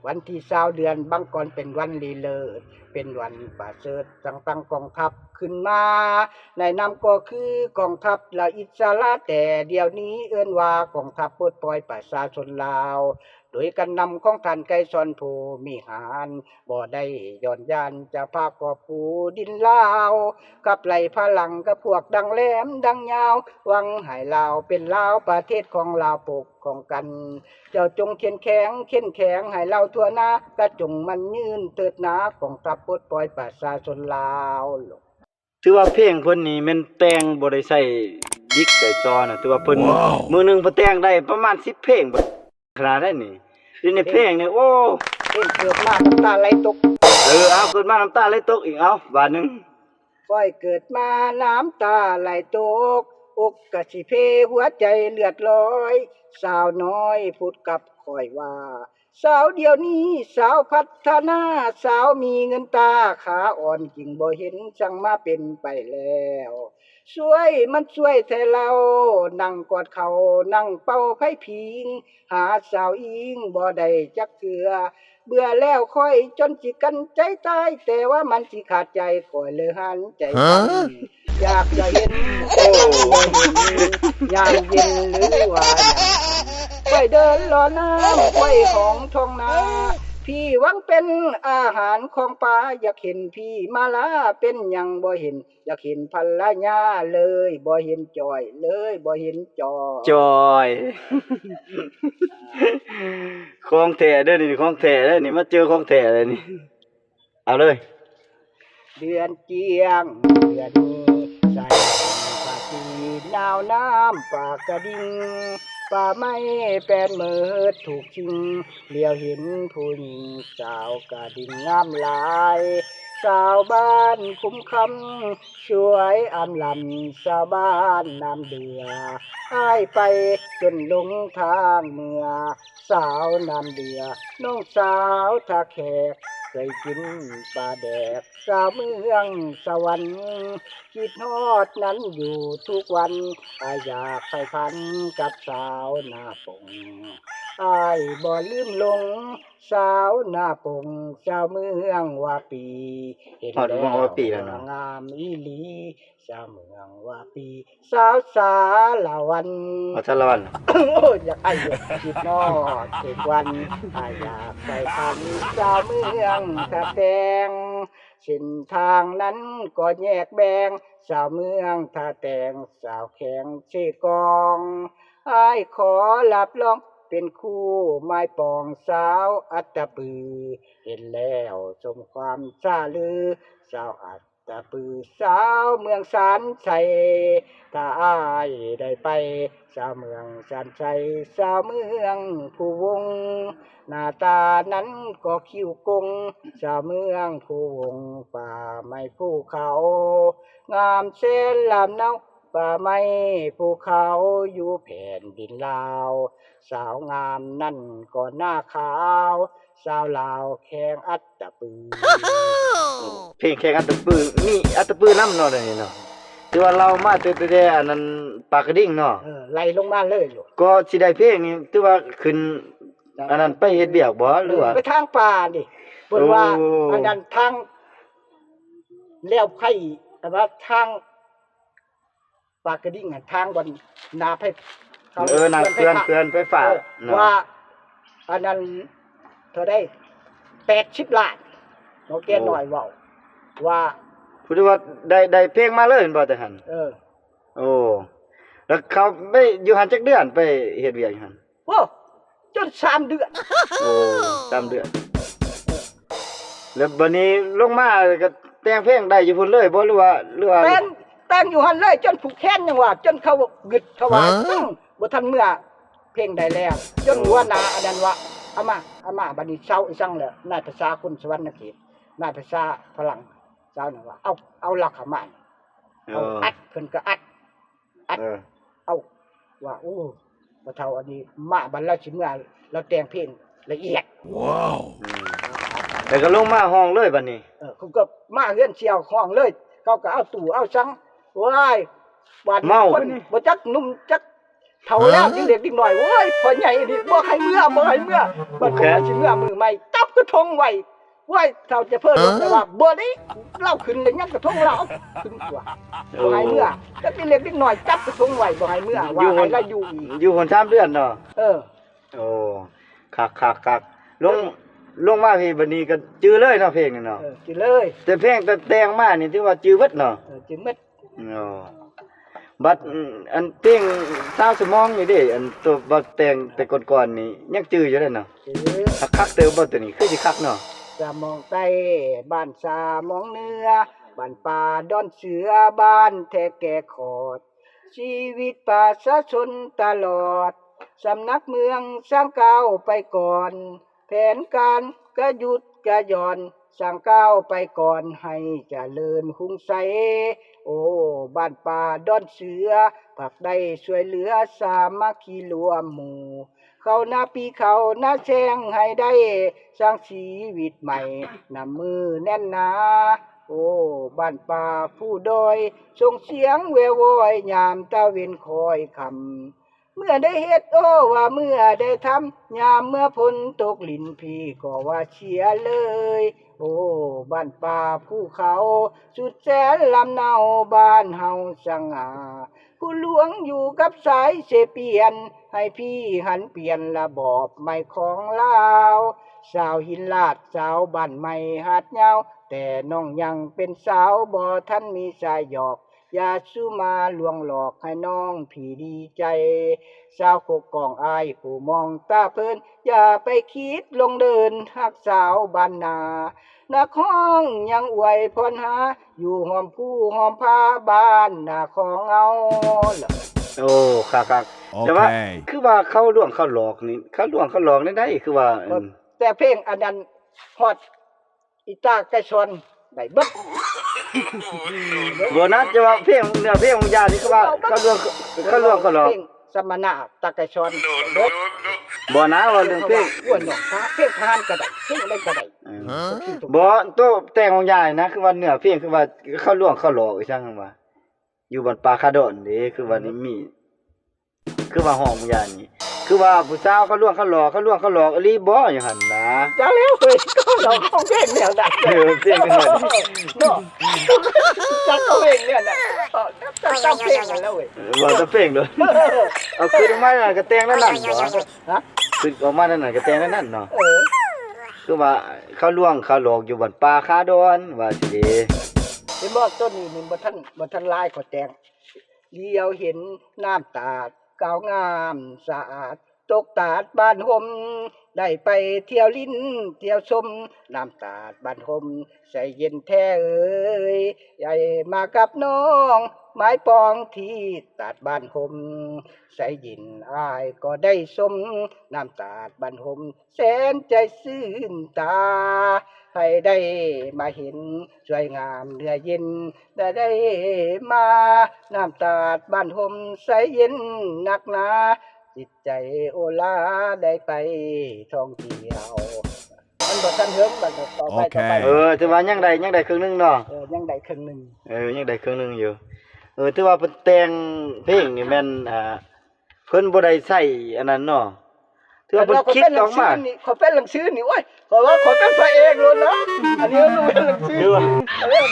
วันที่20เดือนบังกรเป็นวันลีเลิศเป็นวันประเสริฐตั้งกองทัพขึ้นมาในนามก็คือกองทัพละอิสระแต่เดี๋ยวนี้เอื้นว่ากองทัพปลดปล่อยประชาชนลาวโดยการนำของท่านไกรสอนผู้มีหารบ่ได้ย่อนยานจะพากอบผู้ดินลาวกับไหลพลังกับพวกดังแหลมดังยาวหวังให้ลาวเป็นลาวประเทศของลาวปกของกันเจ้าจงเข้มแข็งให้เราทั่วหน้ากระจงมันยืนเติดหนากองทัพปลดปล่อยประชาชนลาวถือว่าเพลงเพิ่นนี่แม่นแต่งบ่ได้ใช้ดิกใส่จอน่ะถือว่าเพิ่นมื้อหนึงเพิ่นแต่งได้ประมาณ10เพลงบ่ขนาดนั้นนี่ในเพลงนี่โอ้เพิ่นเกิดมาน้ำตาไหลตกเอาเกิดมาน้ำตาไหลตกอีกเอาบาดนึงค่อยเกิดมาน้ำตาไหลตกอกกะสิเพหัวใจเลือดลอยสาวน้อยพูดกับค่อยว่าสาวเดี๋ยวนี้สาวพัฒนาสาวมีเงินตาขาอ่อนจริงบ่เห็นจังมาเป็นไปแล้วสวยมันสวยแท้เรานั่งกอดเขานั่งเป่าไผ่พิงหาสาวอิงบ่ได้จักเทื่อเบื่อแล้วค่อยจนสิกันใจตายแต่ว่ามันสิขาดใจค่อยเลยหันใจอยากจะเห็นแต่มันบ่เห็นยามเย็นหรือว่าไปเดินรอน้ำไว้ของท้องนาพี่หวังเป็นอาหารของปลาอยากเห็นพี่มาลาเป็นหยังบ่เห็นอยากเห็นภรรยาเลยบ่เห็นจอยเลยบ่เห็นจอยของแท้เด้อนี่ของแท้เด้อนี่มาเจอของแท้เลยนี่เอาเลยเดือนเจียงเดือนนี้ใส่ปากีหนาวน้ำปากกระดิ่งป่าไม้แปลนเมิดถูกชิงเลี้ยวเห็นผู้หญิงสาวกระดิ่งงามหลายสาวบ้านคุ้มคำช่วยอำลำสาวบ้านน้ำเดืออ้ายไปจนลงทางเมื่อสาวน้ำเดือน้องสาวท่าแขกเคยกินปลาแดกสาวเมืองสวรรค์คิดฮอดนั้นอยู่ทุกวันอยากไปพันกับสาวหน้าปงอ้ายบ่ลืมลงสาวหน้าปงสาวเมืองว่าปีเห็นแล้วงามอีหลีสาวเมืองว่าปีสาวสาละวันสาละวันโอ้อยากไอ้คิดนอดเอกวันอยากไปพันสาวเมืองตะแตงเส้นทางนั้นก็แยกแบ่งสาวเมืองท่าแตงสาวแข็งเชกองอ้ายขอรับรองเป็นคู่ไม้ปองสาวอัตตปือเห็นแล้วสมความซาลือสาวอัตตปือสาวเมืองสันชัยถ้าอ้ายได้ไปสาวเมืองสันชัยสาวเมืองผู้วงหน้าตานั้นก็คิ้วกงสาวเมืองผู้วงป่าไม้ภูเขางามเส้นลำเนาป่าไม้ภูเขาอยู่แผ่นดินลาวสาวงามนั่นก็หน้าขาวสาวลาวแข่งอัตตปือเพลงแข่งอัตตปือมีอัตตปือนำเนาะนี่เนาะถือว่าเรามาแต่อันนั้นปากกระดิ่งเนาะไล่ลงมาเลยลูกก็สิได้เพลงนี้ถือว่าขึ้นอันนั้นไปเฮ็ดเวียกบ่หรือว่าไปทางป่าดิเพิ่นว่าอันนั้นทางแล้วไผแต่ว่าทางปากกระดิ่งทางบนนาไผนาเพื่อนไปฝากว่าอันนั้นเท่าได้80ล้านโอเคหน่อยเว้าว่าพูดว่าได้เพลงมาเลยเห็นบ่แต่หั่นโอ้แล้วเขาไปอยู่หั่นจักเดือนไปเฮ็ดเวียกอยู่หั่นโอ้จน3เดือนโอ้3เดือนแล้วบัดนี้ลงมาก็แต่งเพลงได้อยู่พุ่นเลยบ่หรือว่าแต่งอยู่หั่นเลยจนผูกแขนจังว่าจนเขากึดเขาว่าบ่ทันเมื่อเพลงได้แล้วจนหัวหน้าอันนั้นว่าอามาบัดนี้เซาอีสังแล้วนายภาษาคนสวรรค์เขตนายภาษาฝรั่งเจ้านั่นว่าเอาหลักเข้ามาเอาอัดเพิ่นก็อัดเอาว่าโอ้บ่เท่าอันนี้มาบัดเราสิเมื่อเราแต่งเพลงละเอียดว้าวแล้วก็ลงมาห้องเลยบัดนี้เขาก็มาเฮือนเสี่ยวห้องเลยเขาก็เอาตู้เอาซังว้ายบาดคนบ่จักนุ่มจัก เฒ่าแล้วยังเด็กนิดหน่อยโอ้ยพ่อใหญ่นี่บ่ให้เมื่อบัดแขสิเมื่อมือใหม่จับกระทงไว้โอ้ยเฒ่าจะเพิ่นรถแต่ว่าบ่ได้เล่าขึ้นเลยยังกระทงเราขึ้นตัวบ่ให้เมื่อแต่เป็นเล็กนิดหน่อยจับกระทงไว้บ่ให้เมื่อว่าให้เราอยู่อีก อยู่คน3เดือนเนาะ เออ โอ้คักลงมาพี่บัดนี้ก็จื้อเลยเนาะเพลงนี่เนาะ กินเลย แต่เพลงแต่งมานี่ถือว่าจื้อเบิดเนาะ กินเม็ด อ๋อบัดอันเพลงสาวสมองนี่เด้อันตัวบัดแต่งแต่ก่อนๆนี่ยังจื้ออยู่เด้เนาะ กิน คักเติมบ่ตัวนี้คือสิคักเนาะ จะมองใต้บ้านสามองเหนือบ้านป่าดอนเสือบ้านแท้แก่ขอด ชีวิตประชาชนตลอด สำนักเมืองสร้างก้าวไปก่อน แผนการก็หยุดก็หย่อนสร้างก้าวไปก่อนให้เจริญหุงใส โอ้บ้านป่าดอนเสือผักได้ช่วยเหลือสามัคคีรวมหมู่ เขาหน้าปีเขาหน้าแช่งให้ได้สร้างชีวิตใหม่นำมือแน่นหนา โอ้บ้านป่าผู้ดอยส่งเสียงแวววอยยามตะเวนคอยคำเมื่อได้เฮ็ดโอ้ว่าเมื่อได้ทำยามเมื่อพ้นตกลินพี่ก็ว่าเชียเลย โอ้บ้านป่าผู้เขาสุดแสนลำเนาบ้านเฮาสง่าผู้หลวงอยู่กับสายเสเปียนให้พี่หันเปลี่ยนระบอบใหม่ของลาวสาวหินลาดสาวบ้านใหม่หาดยาวแต่น้องยังเป็นสาวบ่ทันมีสายหยอกอย่าสู้มาลวงหลอกให้น้องพี่ดีใจสาวโคกกองอายผู้มองตาเพลินอย่าไปคิดลงเดินหักสาวบ้านนานักห้องยังอวยพรหาอยู่หอมผู้หอมพาบ้านนาของเอาล่ะ โอ้คักๆแต่ว่าคือว่าเขาล่วงเขาหลอกนี่เขาล่วงเขาหลอกได้คือว่า แต่เพลงอันนั้นฮอดอีตาไก่ชนได้เบิด บ่นะจะว่าเพลงเนื้อเพลงของยานี่คือว่าเขาล่วงเขาหลอก เพลงสมณะตาไก่ชนเบิด บ่นะว่าเรื่องเพลง อ้วนหนอกฟ้าเพลงทหารก็ได้เพลงอะไรก็ได้ บ่ตัวแต่งของยายนะคือว่าเนื้อเพลงคือว่าเขาล่วงเขาหลอกอีซั่งว่าอยู่บ้านป่าคาดอนเด้คือว่านี่มีคือว่าห้องของยายนี่คือว่าผู้สาวเขาล่วงเขาหลอกอีหลีบ่อย่างหั่นนะ จ้าแล้วเฮ้ยก็เราของเพลงแนวใด เพลงกันหมด เนาะจักเอาเพลงเนี่ยน่ะจักเพลงกันแล้วเว้ย บ่จะเพลงเลยเอาคือออกมานั่นก็แต่งนั่นบ่ ฮะ คือออกมานั่นก็แต่งนั่นเนาะ คือว่าเขาล่วงเขาหลอกอยู่บ้านป่าคาดอนว่าสิเด้ เห็นบ่ต้นนี้มันบ่ทันลายขอแตงเดียวเห็นน้ำตาดกาวงามสะอาดตกตาดบ้านห่มได้ไปเที่ยวลิ้นเที่ยวชมน้ำตาดบ้านห่มใส่เย็นแท้เอ้ยใหญ่มากับน้องไม้ปองที่ตาดบ้านห่มใส่ยินอายก็ได้ชมน้ำตาดบ้านห่มแสนใจซื่นตา ให้ได้มาเห็นสวยงามเดือเย็นได้มาน้ำตาดบ้านห่มใสเย็นนักหนาจิตใจโอลาได้ไปท่องเที่ยวมันบ่ทันเฮิงบัดต่อไป ถือว่ายังได้ครึ่งหนึงเนาะ ยังได้ครึ่งหนึง ยังได้ครึ่งหนึงอยู่ถือว่าเพิ่นแต่งเพลงนี่แม่นเพิ่นบ่ได้ใช้อันนั้นเนาะถือว่าเพิ่นคิดออกมา ขอเป็นหนังสือนี่โอ้ยขอว่าขอเป็นพระเอกเลยนะอันนี้รู้เป็นหนังสือ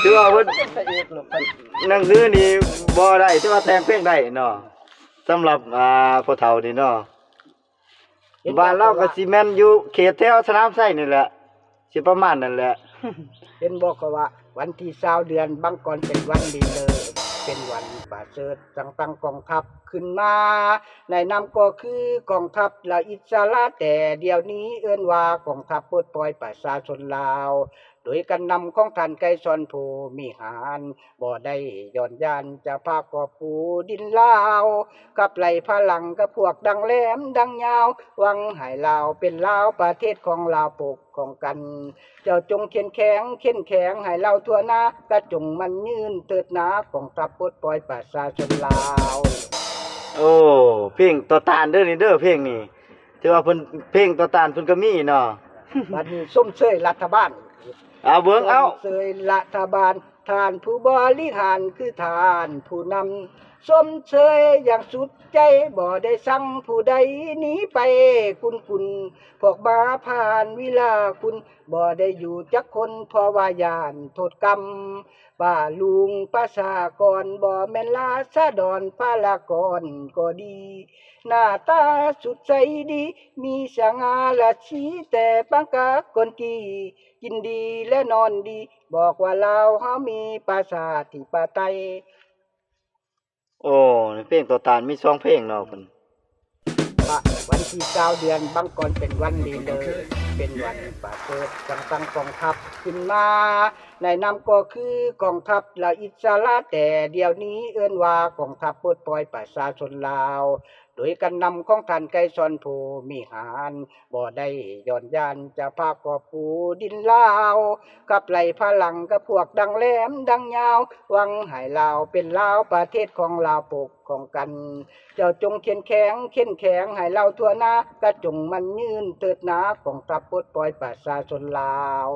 ถือว่าเพิ่น เป็นพระเอกเลย หนังสือนี่บ่ได้ถือว่าแต่งเพลงได้เนาะสำหรับพ่อเฒ่านี่เนาะบ้านเราก็สิแม่นอยู่เขตแถวสนามไส้นี่แหละสิประมาณนั้นแหละ เห็นบอกว่าวันที่20เดือนบังกรเป็นวันดีเลย เป็นวันประเสริฐตั้งกองทัพขึ้นมาในนามก็คือกองทัพละอิสระแต่เดี๋ยวนี้เอื้อนว่ากองทัพปลดปล่อยประชาชนลาวโดยการนำของท่านไกรสอนผู้มีหารบ่ได้ย่อนยานจะพากอบปูดินลาวกับไหลพลังกับพวกดังแหลมดังยาวหวังให้ลาวเป็นลาวประเทศของลาวปกของกัน เจ้าจงเข้มแข็งให้เราทั่วหน้ากระจงมันยืนเติดหนากองทัพปลดปล่อยประชาชนลาว โอ้เพลงต่อต้านเด้อนี่เด้อเพลงนี่ถือว่าเพิ่นเพลงต่อต้านเพิ่นก็มีเนาะ บัดนี้ส้มเชยรัฐบาล เอาเบิ่งเอา เชยรัฐบาลท่านผู้บริหารคือท่านผู้นำ สมเชยอย่างสุดใจบ่ได้สั่งผู้ใดหนีไปคุณพวกบาผ่านวิลาคุณบ่ได้อยู่จักคนเพราะว่ายานโทษกรรมป้าลุงประชากรบ่แม่นลาซาดอนพลากรก็ดี หน้าตาสุดใสดี มีสง่าราศีแต่บางกะคนกี่กินดีและนอนดี บอกว่าเราเฮามีประชาธิปไตย โอ้เพลงตัวตาลมีสองเพลงเนาะเพิ่น ปะวันที่9เดือนบังกรเป็นวันดีเลยเป็นวันประเสริฐจังตั้งกองทัพขึ้นมาในนามก็คือกองทัพละอิสระแต่เดี๋ยวนี้เอิ้นว่ากองทัพปลดปล่อยประชาชนลาวโดยการนำของท่านไกรสอนผู้มีหารบ่ได้ย้อนยานจะพากอบปูดินลาวกับไหลพลังกับพวกดังแหลมดังยาวหวังให้ลาวเป็นลาวประเทศของลาวปกของกัน เจ้าจงเข้มแข็งให้เราทั่วหน้ากระจงมันยืนเติดหนากองทัพปลดปล่อยประชาชนลาว